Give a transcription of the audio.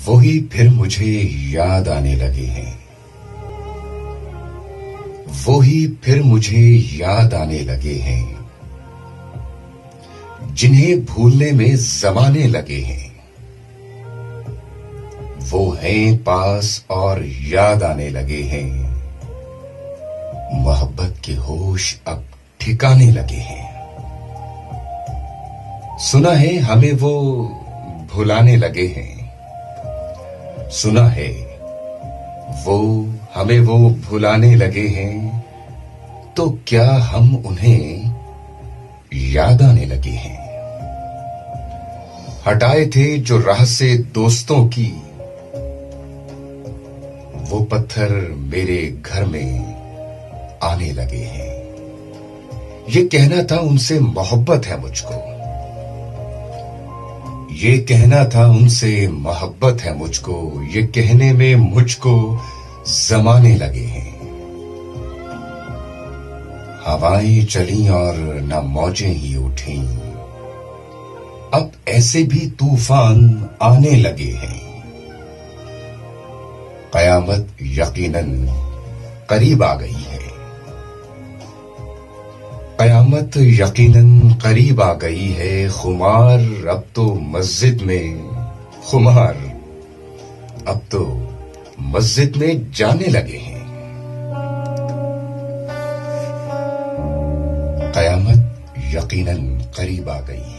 वही फिर मुझे याद आने लगे हैं। वही फिर मुझे याद आने लगे हैं, जिन्हें भूलने में जमाने लगे हैं। वो हैं पास और याद आने लगे हैं। मोहब्बत के होश अब ठिकाने लगे हैं। सुना है हमें वो भुलाने लगे हैं। सुना है हमें वो भुलाने लगे हैं। तो क्या हम उन्हें याद आने लगे हैं? हटाए थे जो राह से दोस्तों की, वो पत्थर मेरे घर में आने लगे हैं। ये कहना था उनसे मोहब्बत है मुझको। ये कहना था उनसे मोहब्बत है मुझको। ये कहने में मुझको जमाने लगे हैं। हवाएं चली और न मौजें ही उठी। अब ऐसे भी तूफान आने लगे हैं। कयामत यकीनन करीब आ गई है। कयामत यकीनन करीब आ गई है। खुमार अब तो मस्जिद में खुमार अब तो मस्जिद में जाने लगे हैं। कयामत यकीनन करीब आ गई है।